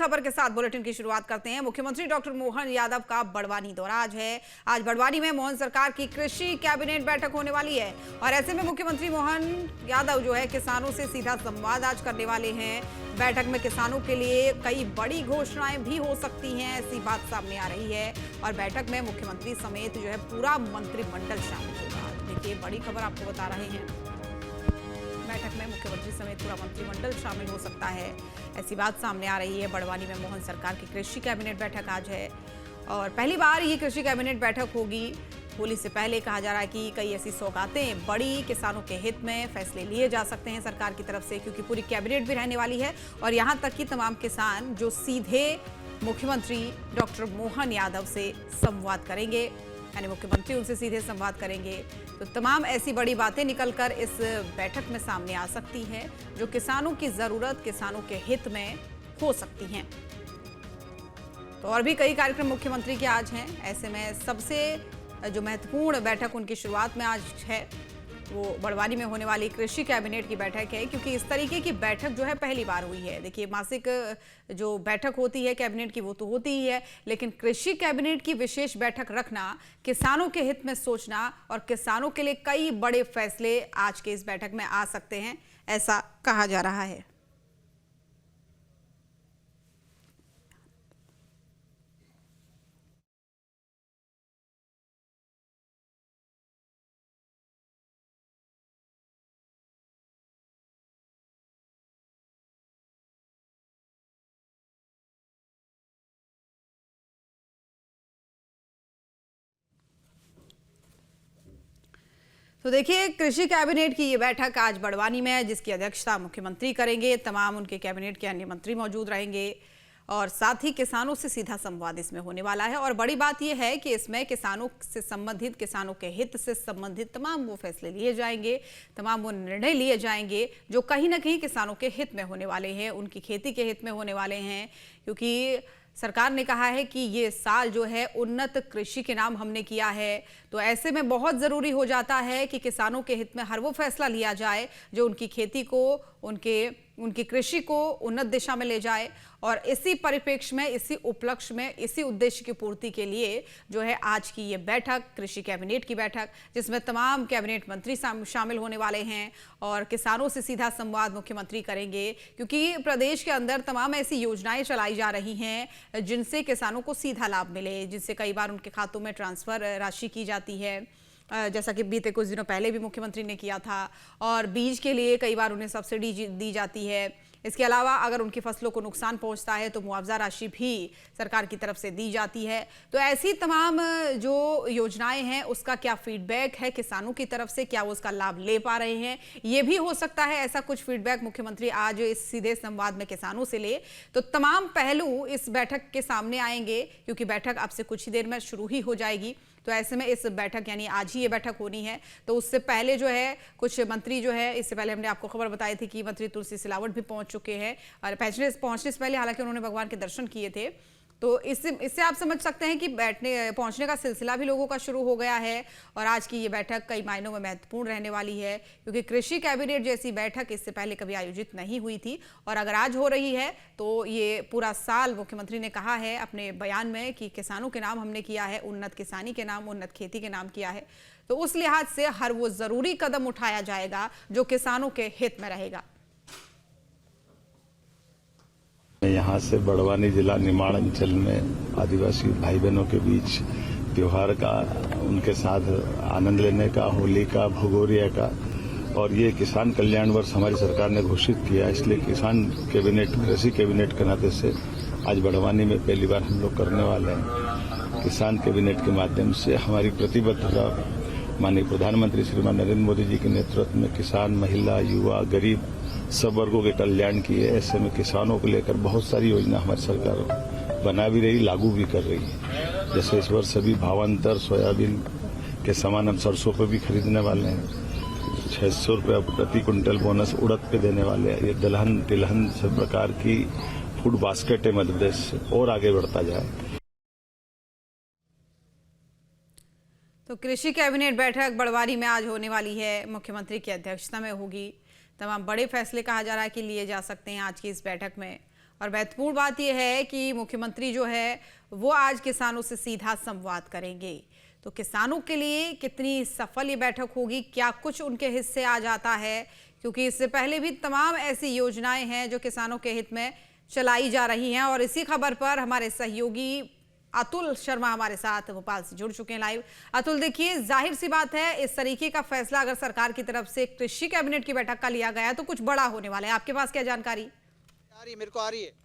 खबर के साथ बुलेटिन की शुरुआत करते हैं। मुख्यमंत्री डॉक्टर मोहन यादव का बड़वानी दौरा आज है। आज बड़वानी में मोहन सरकार की कृषि कैबिनेट बैठक होने वाली है और ऐसे में मुख्यमंत्री मोहन यादव जो है किसानों से सीधा संवाद आज करने वाले हैं। बैठक में किसानों के लिए कई बड़ी घोषणाएं भी हो सकती हैं, ऐसी बात सामने आ रही है और बैठक में मुख्यमंत्री समेत जो है पूरा मंत्रिमंडल शामिल होगा। देखिए, बड़ी खबर आपको बता रहे हैं, बैठक में मुख्यमंत्री समेत पूरा मंत्रिमंडल शामिल हो सकता है, ऐसी बात सामने आ रही है। बड़वानी में मोहन सरकार की कृषि कैबिनेट बैठक आज है और पहली बार ये कृषि कैबिनेट बैठक होगी। होली से पहले कहा जा रहा है कि कई ऐसी सौगातें बड़ी किसानों के हित में फैसले लिए जा सकते हैं सरकार की तरफ से, क्योंकि पूरी कैबिनेट भी रहने वाली है और यहाँ तक कि तमाम किसान जो सीधे मुख्यमंत्री डॉक्टर मोहन यादव से संवाद करेंगे, यानी मुख्यमंत्री उनसे सीधे संवाद करेंगे, तो तमाम ऐसी बड़ी बातें निकलकर इस बैठक में सामने आ सकती हैं जो किसानों की जरूरत, किसानों के हित में हो सकती हैं। तो और भी कई कार्यक्रम मुख्यमंत्री के आज हैं। ऐसे में सबसे जो महत्वपूर्ण बैठक उनकी शुरुआत में आज है वो बड़वानी में होने वाली कृषि कैबिनेट की बैठक है, क्योंकि इस तरीके की बैठक जो है पहली बार हुई है। देखिए, मासिक जो बैठक होती है कैबिनेट की वो तो होती ही है, लेकिन कृषि कैबिनेट की विशेष बैठक रखना, किसानों के हित में सोचना और किसानों के लिए कई बड़े फैसले आज के इस बैठक में आ सकते हैं, ऐसा कहा जा रहा है। तो देखिए, कृषि कैबिनेट की ये बैठक आज बड़वानी में है, जिसकी अध्यक्षता मुख्यमंत्री करेंगे। तमाम उनके कैबिनेट के अन्य मंत्री मौजूद रहेंगे और साथ ही किसानों से सीधा संवाद इसमें होने वाला है। और बड़ी बात यह है कि इसमें किसानों से संबंधित, किसानों के हित से संबंधित तमाम वो फैसले लिए जाएंगे, तमाम वो निर्णय लिए जाएंगे जो कहीं ना कहीं किसानों के हित में होने वाले हैं, उनकी खेती के हित में होने वाले हैं। क्योंकि सरकार ने कहा है कि ये साल जो है उन्नत कृषि के नाम हमने किया है, तो ऐसे में बहुत ज़रूरी हो जाता है कि किसानों के हित में हर वो फैसला लिया जाए जो उनकी खेती को, उनकी कृषि को उन्नत दिशा में ले जाए। और इसी परिप्रेक्ष्य में, इसी उपलक्ष्य में, इसी उद्देश्य की पूर्ति के लिए जो है आज की ये बैठक, कृषि कैबिनेट की बैठक, जिसमें तमाम कैबिनेट मंत्री शामिल होने वाले हैं और किसानों से सीधा संवाद मुख्यमंत्री करेंगे, क्योंकि प्रदेश के अंदर तमाम ऐसी योजनाएं चलाई जा रही हैं जिनसे किसानों को सीधा लाभ मिले, जिनसे कई बार उनके खातों में ट्रांसफर राशि की जाती है, जैसा कि बीते कुछ दिनों पहले भी मुख्यमंत्री ने किया था। और बीज के लिए कई बार उन्हें सब्सिडी दी जाती है। इसके अलावा अगर उनकी फसलों को नुकसान पहुंचता है तो मुआवजा राशि भी सरकार की तरफ से दी जाती है। तो ऐसी तमाम जो योजनाएं हैं उसका क्या फीडबैक है किसानों की तरफ से, क्या वो उसका लाभ ले पा रहे हैं, ये भी हो सकता है। ऐसा कुछ फीडबैक मुख्यमंत्री आज इस सीधे संवाद में किसानों से ले, तो तमाम पहलू इस बैठक के सामने आएंगे, क्योंकि बैठक अब से कुछ ही देर में शुरू ही हो जाएगी। तो ऐसे में इस बैठक, यानी आज ही ये बैठक होनी है, तो उससे पहले जो है कुछ मंत्री जो है, इससे पहले हमने आपको खबर बताई थी कि मंत्री तुलसी सिलावट भी पहुंच चुके हैं और पहुंचने से पहले हालांकि उन्होंने भगवान के दर्शन किए थे। तो इससे आप समझ सकते हैं कि पहुंचने का सिलसिला भी लोगों का शुरू हो गया है और आज की ये बैठक कई मायनों में महत्वपूर्ण रहने वाली है, क्योंकि कृषि कैबिनेट जैसी बैठक इससे पहले कभी आयोजित नहीं हुई थी और अगर आज हो रही है तो ये पूरा साल, मुख्यमंत्री ने कहा है अपने बयान में कि किसानों के नाम हमने किया है, उन्नत किसानी के नाम, उन्नत खेती के नाम किया है। तो उस लिहाज से हर वो जरूरी कदम उठाया जाएगा जो किसानों के हित में रहेगा। यहाँ से बड़वानी जिला निमाड़ अंचल में आदिवासी भाई बहनों के बीच त्योहार का, उनके साथ आनंद लेने का, होली का, भगोरिया का, और ये किसान कल्याण वर्ष हमारी सरकार ने घोषित किया, इसलिए किसान कैबिनेट, कृषि कैबिनेट के नाते से आज बड़वानी में पहली बार हम लोग करने वाले हैं। किसान कैबिनेट के माध्यम से हमारी प्रतिबद्धता माननीय प्रधानमंत्री श्रीमान नरेंद्र मोदी जी के नेतृत्व में किसान, महिला, युवा, गरीब सब वर्गों के कल्याण की है। ऐसे में किसानों को लेकर बहुत सारी योजना हमारी सरकार बना भी रही, लागू भी कर रही है। जैसे इस वर्ष सभी भावांतर सोयाबीन के समान हम सरसों पर भी खरीदने वाले हैं। 600 रुपये प्रति क्विंटल बोनस उड़द पे देने वाले हैं। ये दलहन, तिलहन सब प्रकार की फूड बास्केट है मध्य प्रदेश से और आगे बढ़ता जाए। तो कृषि कैबिनेट बैठक बड़वानी में आज होने वाली है, मुख्यमंत्री की अध्यक्षता में होगी। तमाम बड़े फैसले कहा जा रहा है कि लिए जा सकते हैं आज की इस बैठक में और महत्वपूर्ण बात यह है कि मुख्यमंत्री जो है वो आज किसानों से सीधा संवाद करेंगे। तो किसानों के लिए कितनी सफल ये बैठक होगी, क्या कुछ उनके हिस्से आ जाता है, क्योंकि इससे पहले भी तमाम ऐसी योजनाएं हैं जो किसानों के हित में चलाई जा रही हैं। और इसी खबर पर हमारे सहयोगी अतुल शर्मा हमारे साथ भोपाल से जुड़ चुके हैं लाइव। अतुल, देखिए जाहिर सी बात है इस तरीके का फैसला अगर सरकार की तरफ से कृषि कैबिनेट की बैठक का लिया गया है तो कुछ बड़ा होने वाला है। आपके पास क्या जानकारी? मेरे को आ रही है।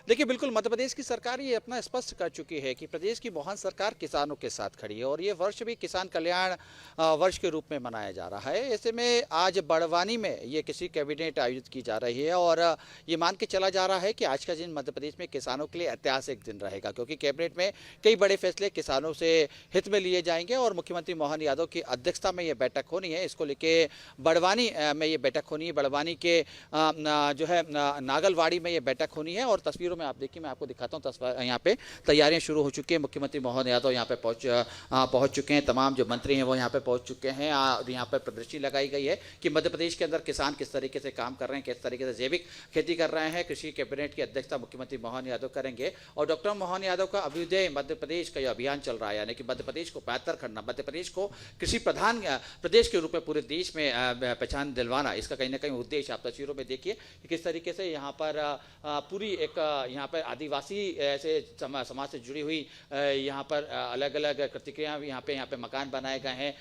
देखिए, बिल्कुल मध्य प्रदेश की सरकार ये अपना स्पष्ट कर चुकी है कि प्रदेश की मोहन सरकार किसानों के साथ खड़ी है और ये वर्ष भी किसान कल्याण वर्ष के रूप में मनाया जा रहा है। ऐसे में आज बड़वानी में ये कृषि कैबिनेट आयोजित की जा रही है और ये मान के चला जा रहा है कि आज का दिन मध्य प्रदेश में किसानों के लिए ऐतिहासिक दिन रहेगा, क्योंकि कैबिनेट में कई बड़े फैसले किसानों से हित में लिए जाएंगे और मुख्यमंत्री मोहन यादव की अध्यक्षता में ये बैठक होनी है। इसको लेके बड़वानी में ये बैठक होनी है। बड़वानी के जो है नागलवाड़ी में ये बैठक होनी है और तस्वीरों में आप देखिए, मैं आपको दिखाता हूँ। यहाँ पे तैयारियां शुरू हो चुकी है। मुख्यमंत्री मोहन यादव यहाँ पे पहुंच चुके हैं। तमाम जो मंत्री हैं वो यहाँ पे पहुंच चुके हैं और यहाँ पे प्रदर्शनी लगाई गई है कि मध्य प्रदेश के अंदर किसान किस तरीके से काम कर रहे हैं, किस तरीके से जैविक खेती कर रहे हैं। कृषि कैबिनेट की अध्यक्षता मुख्यमंत्री मोहन यादव करेंगे और डॉक्टर मोहन यादव का अभ्युदय मध्य प्रदेश का यह अभियान चल रहा है, यानी कि मध्य प्रदेश को बेहतर करना, मध्य प्रदेश को कृषि प्रधान प्रदेश के रूप में पूरे देश में पहचान दिलवाना, इसका कहीं ना कहीं उद्देश्य आप तस्वीरों में देखिए कि किस तरीके से यहाँ पर पूरी एक यहाँ पर आदिवासी से समाज से जुड़ी हुई यहाँ पर अलग अलग प्रतिक्रिया यहाँ पे मकान बनाए गए हैं।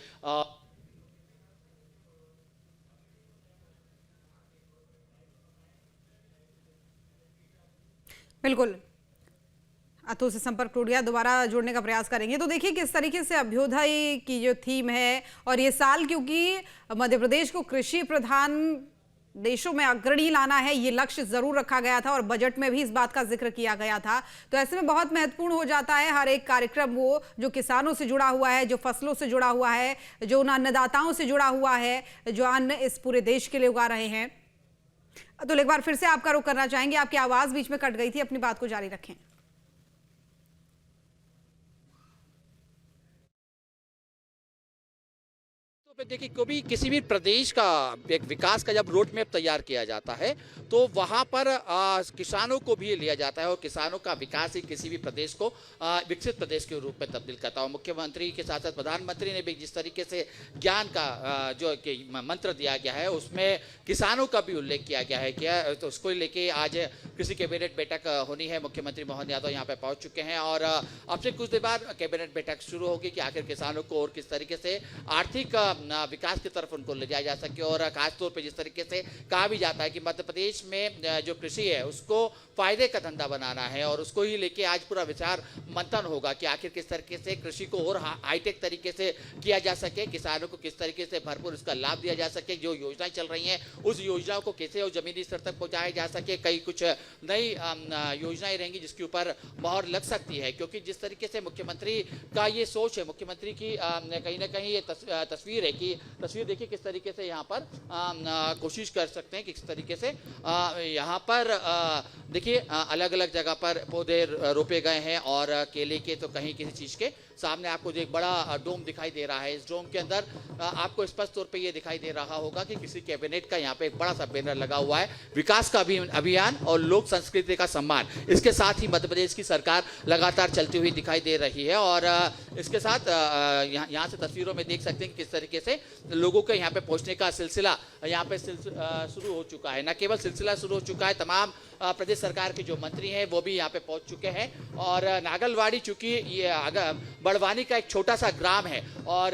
बिल्कुल, अतुल से संपर्क टूट गया, दोबारा जोड़ने का प्रयास करेंगे। तो देखिए किस तरीके से अभ्युदय की जो थीम है और ये साल क्योंकि मध्य प्रदेश को कृषि प्रधान देशों में अग्रणी लाना है, ये लक्ष्य जरूर रखा गया था और बजट में भी इस बात का जिक्र किया गया था। तो ऐसे में बहुत महत्वपूर्ण हो जाता है हर एक कार्यक्रम वो जो किसानों से जुड़ा हुआ है, जो फसलों से जुड़ा हुआ है, जो उन अन्नदाताओं से जुड़ा हुआ है, जो अन्न इस पूरे देश के लिए उगा रहे हैं। तो एक बार फिर से आपका रुख करना चाहेंगे, आपकी आवाज बीच में कट गई थी, अपनी बात को जारी रखें। देखिए, कभी किसी भी प्रदेश का एक विकास का जब रोड मैप तैयार किया जाता है तो वहाँ पर किसानों को भी लिया जाता है और किसानों का विकास ही किसी भी प्रदेश को विकसित प्रदेश के रूप में तब्दील करता है। मुख्यमंत्री के साथ साथ प्रधानमंत्री ने भी जिस तरीके से ज्ञान का जो मंत्र दिया गया है उसमें किसानों का भी उल्लेख किया गया है क्या, तो उसको लेके आज कृषि कैबिनेट बैठक होनी है। मुख्यमंत्री मोहन यादव यहाँ पे पहुँच चुके हैं और अब से कुछ देर बाद कैबिनेट बैठक शुरू होगी कि आखिर किसानों को और किस तरीके से आर्थिक विकास की तरफ उनको ले जाया जा सके। और खासतौर पे जिस तरीके से कहा भी जाता है कि मध्य प्रदेश में जो कृषि है उसको फायदे का धंधा बनाना है और उसको ही लेके आज पूरा विचार मंथन होगा कि आखिर किस तरीके से कृषि को और हाईटेक तरीके से किया जा सके, किसानों को किस तरीके से भरपूर इसका लाभ दिया जा सके, जो योजनाएं चल रही हैं उस योजनाओं को कैसे और जमीनी स्तर तक पहुंचाया जा सके। कई कुछ नई योजनाएं रहेंगी जिसके ऊपर मोहर लग सकती है, क्योंकि जिस तरीके से मुख्यमंत्री का ये सोच है, मुख्यमंत्री की कहीं ना कहीं ये तस्वीर है कि तस्वीर देखिए किस तरीके से यहाँ पर कोशिश कर सकते हैं कि किस तरीके से यहाँ पर देखिए अलग अलग जगह पर पौधे रोपे गए हैं और केले के तो कहीं किसी चीज़ के सामने आपको जो एक बड़ा डोम दिखाई दे रहा है, इस डोम के अंदर आपको स्पष्ट तौर पे ये दिखाई दे रहा होगा कि किसी कैबिनेट का यहाँ पे एक बड़ा सा बैनर लगा हुआ है, विकास का अभियान और लोक संस्कृति का सम्मान। इसके साथ ही मध्य प्रदेश की सरकार लगातार चलती हुई दिखाई दे रही है और इसके साथ यहाँ से तस्वीरों में देख सकते हैं कि किस तरीके से लोगों के यहाँ पे पहुँचने का सिलसिला यहाँ पे शुरू हो चुका है। न केवल सिलसिला शुरू हो चुका है, तमाम प्रदेश सरकार के जो मंत्री हैं वो भी यहाँ पे पहुँच चुके हैं और नागलवाड़ी चूंकि ये बड़वानी का एक छोटा सा ग्राम है और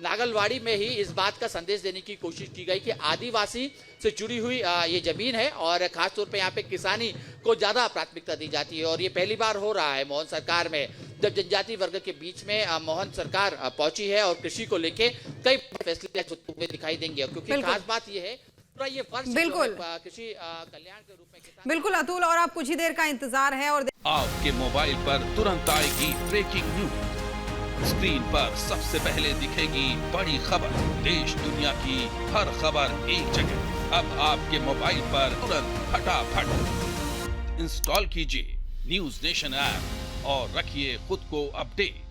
नागलवाड़ी में ही इस बात का संदेश देने की कोशिश की गई कि आदिवासी से जुड़ी हुई ये जमीन है और खासतौर पे यहाँ पे किसानी को ज़्यादा प्राथमिकता दी जाती है और ये पहली बार हो रहा है मोहन सरकार में जब जनजाति वर्ग के बीच में मोहन सरकार पहुंची है और कृषि को लेके कई फैसले दिखाई देंगे, क्योंकि खास बात ये है पूरा ये वर्ष बिल्कुल कृषि कल्याण के रूप में। बिल्कुल अतुल, और आप कुछ ही देर का इंतजार है और आपके मोबाइल पर तुरंत आएगी ब्रेकिंग न्यूज। स्क्रीन पर सबसे पहले दिखेगी बड़ी खबर, देश दुनिया की हर खबर एक जगह। अब आपके मोबाइल पर तुरंत फटाफट इंस्टॉल कीजिए न्यूज नेशन ऐप और रखिए खुद को अपडेट।